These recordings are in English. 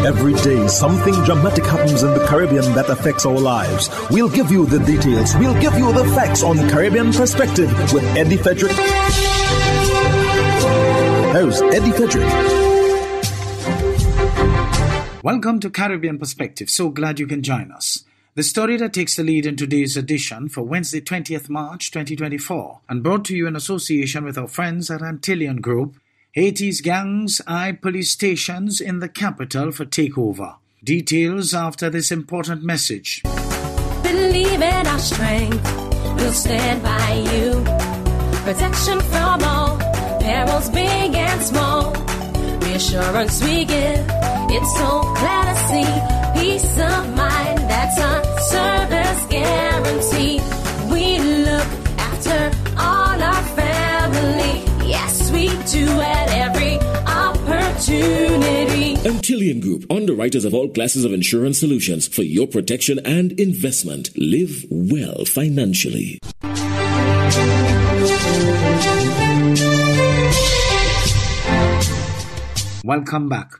Every day, something dramatic happens in the Caribbean that affects our lives. We'll give you the details. We'll give you the facts on Caribbean Perspective with Eddie Frederick. Here's Eddie Frederick. Welcome to Caribbean Perspective. So glad you can join us. The story that takes the lead in today's edition for Wednesday, 20th March 2024, and brought to you in association with our friends at Antillean Group. Haiti's gangs eye police stations in the capital for takeover. Details after this important message. Believe in our strength, we'll stand by you. Protection from all, perils big and small. Reassurance we give, it's so clear to see. Peace of mind, that's a service guarantee. We look after all our family. Yes, we do at every opportunity. Antillean Group, underwriters of all classes of insurance solutions for your protection and investment. Live well financially. Welcome back.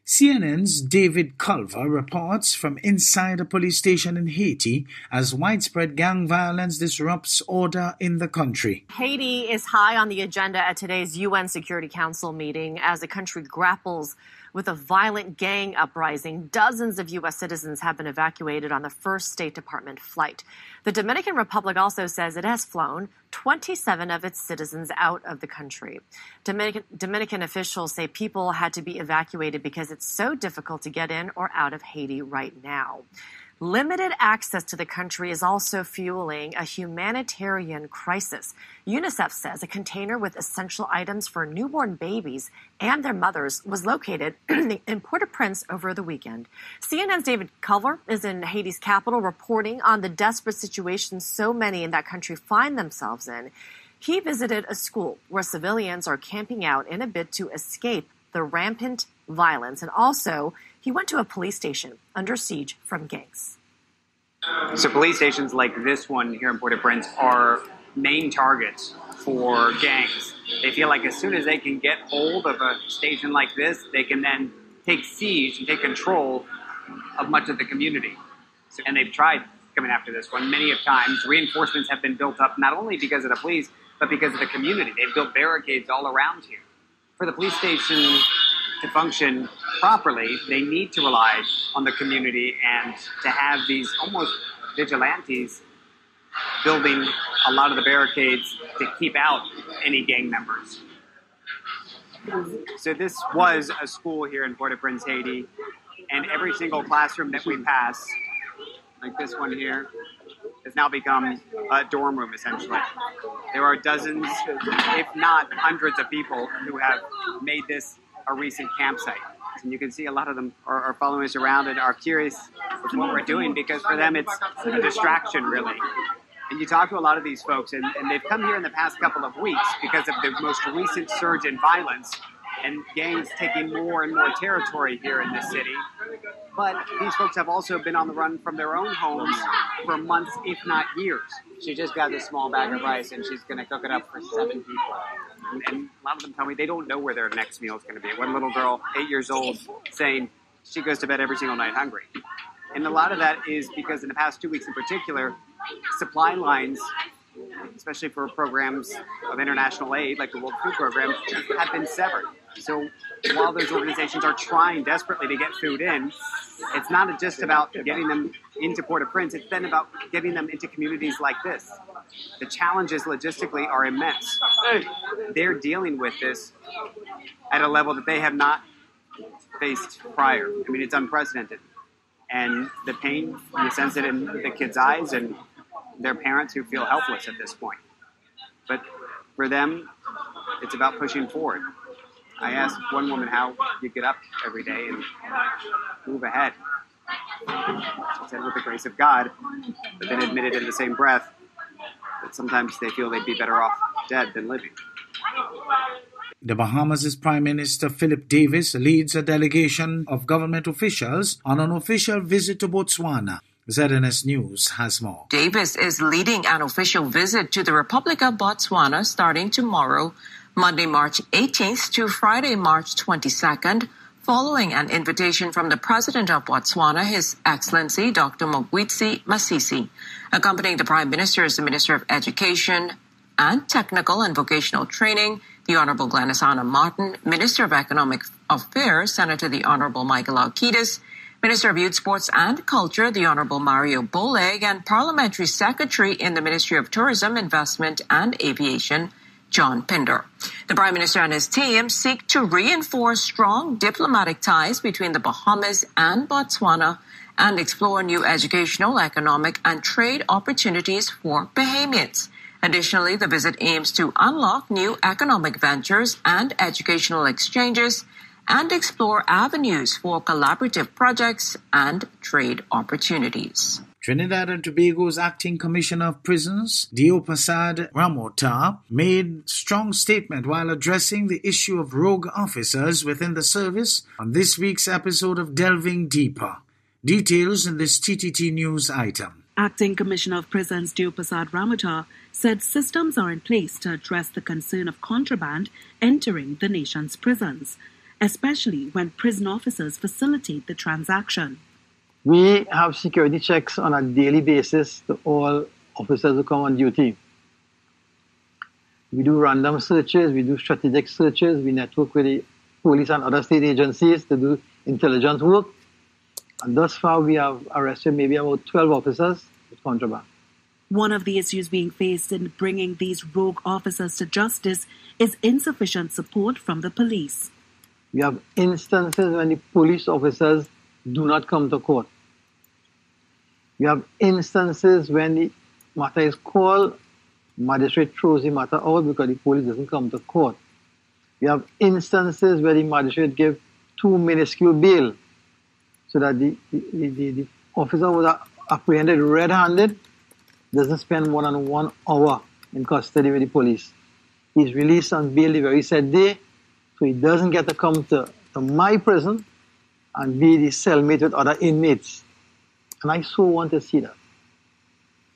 CNN's David Culver reports from inside a police station in Haiti as widespread gang violence disrupts order in the country. Haiti is high on the agenda at today's UN Security Council meeting as the country grapples with a violent gang uprising. Dozens of U.S. citizens have been evacuated on the first State Department flight. The Dominican Republic also says it has flown 27 of its citizens out of the country. Dominican officials say people had to be evacuated because it's so difficult to get in or out of Haiti right now. Limited access to the country is also fueling a humanitarian crisis. UNICEF says a container with essential items for newborn babies and their mothers was located in Port-au-Prince over the weekend. CNN's David Culver is in Haiti's capital reporting on the desperate situation so many in that country find themselves in. He visited a school where civilians are camping out in a bid to escape the rampant violence, and also he went to a police station under siege from gangs. So police stations like this one here in Port-au-Prince are main targets for gangs. They feel like as soon as they can get hold of a station like this, they can then take siege and take control of much of the community. And they've tried coming after this one many of times. Reinforcements have been built up not only because of the police, but because of the community. They've built barricades all around here. For the police station to function properly, they need to rely on the community and to have these almost vigilantes building a lot of the barricades to keep out any gang members. So this was a school here in Port-au-Prince, Haiti, and every single classroom that we pass, like this one here, has now become a dorm room, essentially. There are dozens, if not hundreds of people who have made this a recent campsite. And you can see a lot of them are following us around and are curious with what we're doing because for them it's a distraction, really. And you talk to a lot of these folks, and they've come here in the past couple of weeks because of the most recent surge in violence and gangs taking more and more territory here in this city. But these folks have also been on the run from their own homes for months, if not years. She just got this small bag of rice, and she's going to cook it up for 7 people. And a lot of them tell me they don't know where their next meal is going to be. One little girl, 8 years old, saying she goes to bed every single night hungry. And a lot of that is because in the past 2 weeks in particular, supply lines, especially for programs of international aid, like the World Food Program, have been severed. So while those organizations are trying desperately to get food in, it's not just about getting them into Port-au-Prince, it's then about getting them into communities like this. The challenges logistically are immense. They're dealing with this at a level that they have not faced prior. I mean, it's unprecedented. And the pain, you sense it in the kids' eyes and their parents who feel helpless at this point. But for them, it's about pushing forward. I asked one woman how you get up every day and move ahead. She said with the grace of God, but then admitted in the same breath that sometimes they feel they'd be better off dead than living. The Bahamas' Prime Minister Philip Davis leads a delegation of government officials on an official visit to Botswana. ZNS News has more. Davis is leading an official visit to the Republic of Botswana starting tomorrow, Monday, March 18th to Friday, March 22nd, following an invitation from the President of Botswana, His Excellency Dr. Mokgweetsi Masisi. Accompanying the Prime Minister is the Minister of Education and Technical and Vocational Training, the Honorable Glenys Anna Martin, Minister of Economic Affairs, Senator the Honorable Michael Alcides, Minister of Youth, Sports and Culture, the Honorable Mario Boleg, and Parliamentary Secretary in the Ministry of Tourism, Investment and Aviation, John Pinder. The Prime Minister and his team seek to reinforce strong diplomatic ties between the Bahamas and Botswana and explore new educational, economic and trade opportunities for Bahamians. Additionally, the visit aims to unlock new economic ventures and educational exchanges and explore avenues for collaborative projects and trade opportunities. Trinidad and Tobago's Acting Commissioner of Prisons, Diopasad Ramota, made strong statement while addressing the issue of rogue officers within the service on this week's episode of Delving Deeper. Details in this TTT News item. Acting Commissioner of Prisons Diopasad Ramota said systems are in place to address the concern of contraband entering the nation's prisons, especially when prison officers facilitate the transaction. We have security checks on a daily basis to all officers who come on duty. We do random searches, we do strategic searches, we network with the police and other state agencies to do intelligence work. And thus far we have arrested maybe about 12 officers with contraband. One of the issues being faced in bringing these rogue officers to justice is insufficient support from the police. We have instances when the police officers do not come to court. We have instances when the matter is called, magistrate throws the matter out because the police doesn't come to court. We have instances where the magistrate gives too minuscule bail so that the officer was apprehended red-handed, doesn't spend more than 1 hour in custody with the police. He's released on bail the very said day, so he doesn't get to come to my prison and be the cellmate with other inmates. And I so want to see that.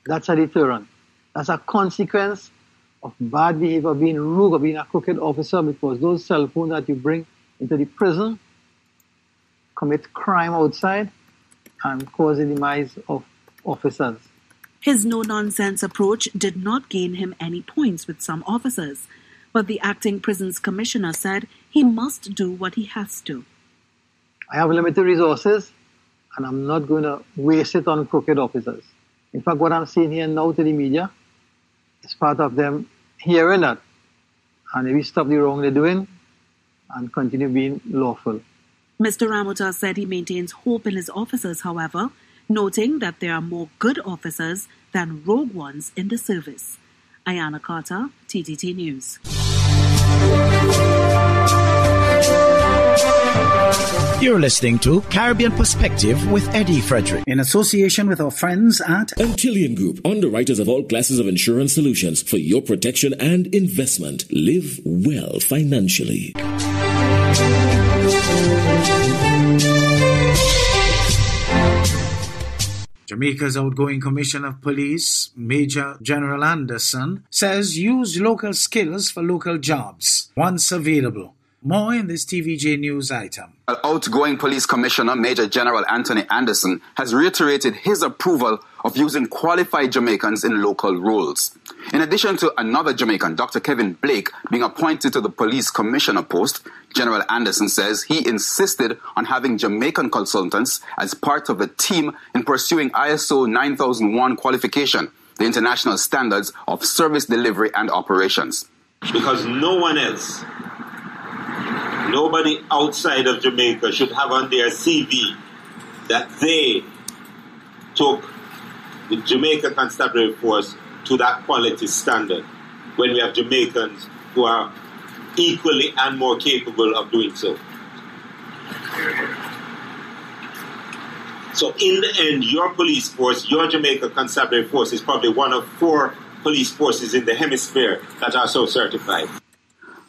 That's a deterrent. That's a consequence of bad behavior, being rogue or being a crooked officer, because those cell phones that you bring into the prison commit crime outside and cause the demise of officers. His no-nonsense approach did not gain him any points with some officers, but the acting prisons commissioner said he must do what he has to. I have limited resources, and I'm not going to waste it on crooked officers. In fact, what I'm seeing here now to the media is part of them hearing that. And if we stop the wrong they're doing and continue being lawful. Mr. Ramota said he maintains hope in his officers, however, noting that there are more good officers than rogue ones in the service. Ayana Carter, TTT News. You're listening to Caribbean Perspective with Eddie Frederick, in association with our friends at Antillean Group, underwriters of all classes of insurance solutions for your protection and investment. Live well financially. Jamaica's outgoing Commissioner of Police, Major General Anderson, says use local skills for local jobs, once available. More in this TVJ News item. Outgoing Police Commissioner Major General Anthony Anderson has reiterated his approval of using qualified Jamaicans in local roles. In addition to another Jamaican, Dr. Kevin Blake, being appointed to the Police Commissioner post, General Anderson says he insisted on having Jamaican consultants as part of the team in pursuing ISO 9001 qualification, the international standards of service delivery and operations. Because no one else, nobody outside of Jamaica should have on their CV that they took the Jamaica Constabulary Force to that quality standard when we have Jamaicans who are equally and more capable of doing so. So in the end, your police force, your Jamaica Constabulary Force is probably one of 4 police forces in the hemisphere that are so certified.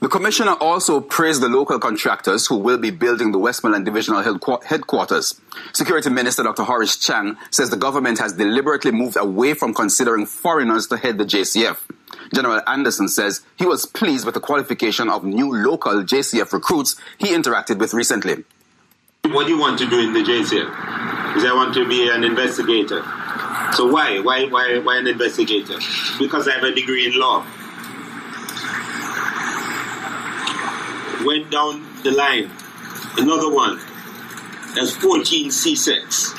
The Commissioner also praised the local contractors who will be building the Westmoreland Divisional Headquarters. Security Minister Dr. Horace Chang says the government has deliberately moved away from considering foreigners to head the JCF. General Anderson says he was pleased with the qualification of new local JCF recruits he interacted with recently. What do you want to do in the JCF? Because I want to be an investigator. So why an investigator? Because I have a degree in law. Went down the line. Another one has 14 CSECs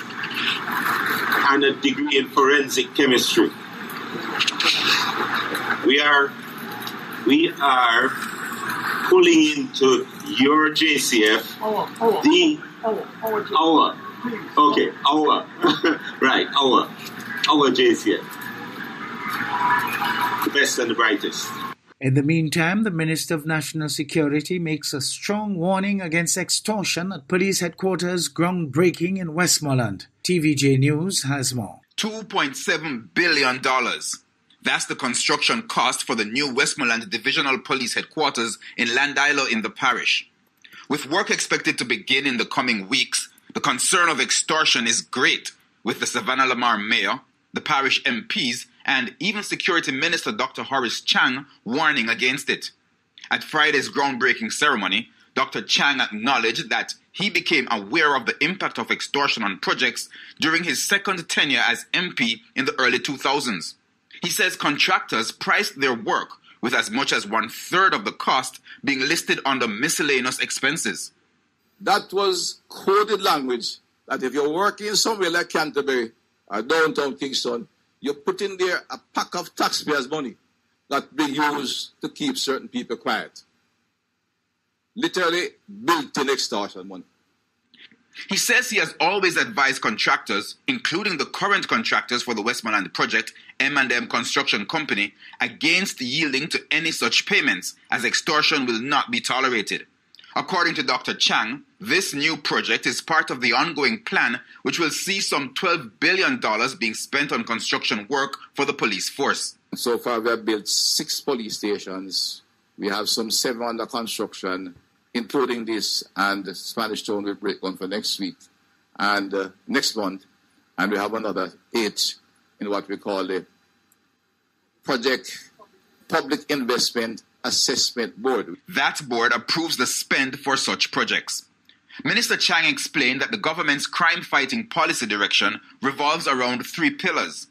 and a degree in forensic chemistry. We are pulling into your JCF our JCF, the best and the brightest. In the meantime, the Minister of National Security makes a strong warning against extortion at police headquarters groundbreaking in Westmoreland. TVJ News has more. $2.7 billion. That's the construction cost for the new Westmoreland Divisional Police Headquarters in Landilo in the parish. With work expected to begin in the coming weeks, the concern of extortion is great, with the Savannah Lamar Mayor, the parish MPs, and even Security Minister Dr. Horace Chang warning against it. At Friday's groundbreaking ceremony, Dr. Chang acknowledged that he became aware of the impact of extortion on projects during his second tenure as MP in the early 2000s. He says contractors priced their work with as much as 1/3 of the cost being listed under miscellaneous expenses. That was coded language that if you're working somewhere like Canterbury or downtown Kingston, you put in there a pack of taxpayers' money that be used to keep certain people quiet. Literally built-in extortion money. He says he has always advised contractors, including the current contractors for the Westmoreland project, M&M Construction Company, against yielding to any such payments, as extortion will not be tolerated. According to Dr. Chang, this new project is part of the ongoing plan, which will see some $12 billion being spent on construction work for the police force. So far, we have built 6 police stations. We have some 7 under construction, including this, and the Spanish Town will break one for next week and next month. And we have another 8 in what we call the Project Public Investment Assessment Board. That board approves the spend for such projects. Minister Chang explained that the government's crime-fighting policy direction revolves around 3 pillars: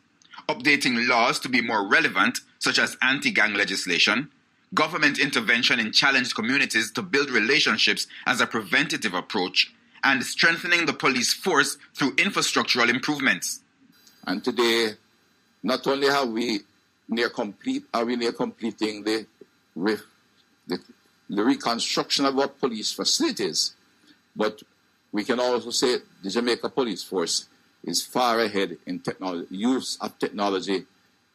updating laws to be more relevant, such as anti-gang legislation; government intervention in challenged communities to build relationships as a preventative approach; and strengthening the police force through infrastructural improvements. And today, not only are we near completing the reconstruction of our police facilities, but we can also say the Jamaica Police Force is far ahead in use of technology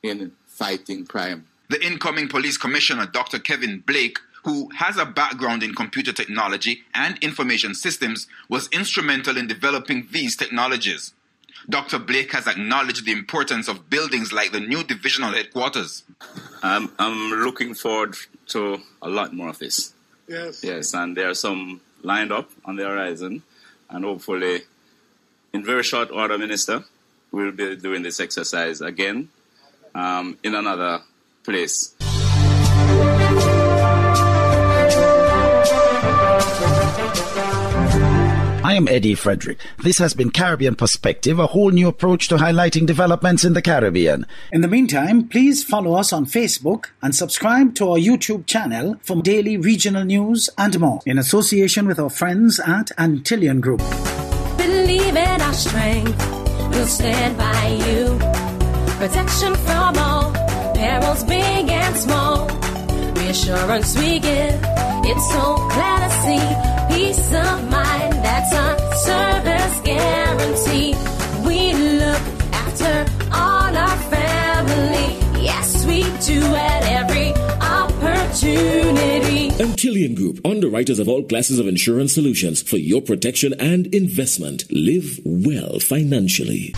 in fighting crime. The incoming police commissioner, Dr. Kevin Blake, who has a background in computer technology and information systems, was instrumental in developing these technologies. Dr. Blake has acknowledged the importance of buildings like the new divisional headquarters. I'm looking forward to a lot more of this. Yes, and there are some lined up on the horizon, and hopefully in very short order, Minister, we'll be doing this exercise again in another place. I am Eddie Frederick. This has been Caribbean Perspective, a whole new approach to highlighting developments in the Caribbean. In the meantime, please follow us on Facebook and subscribe to our YouTube channel for daily regional news and more, in association with our friends at Antillian Group. Believe in our strength, we'll stand by you. Protection from all perils big and small. Reassurance we give, it's so glad to see. Peace of mind, that's our service guarantee. We look after all our family. Yes, we do at every opportunity. Antillian Group, underwriters of all classes of insurance solutions for your protection and investment. Live well financially.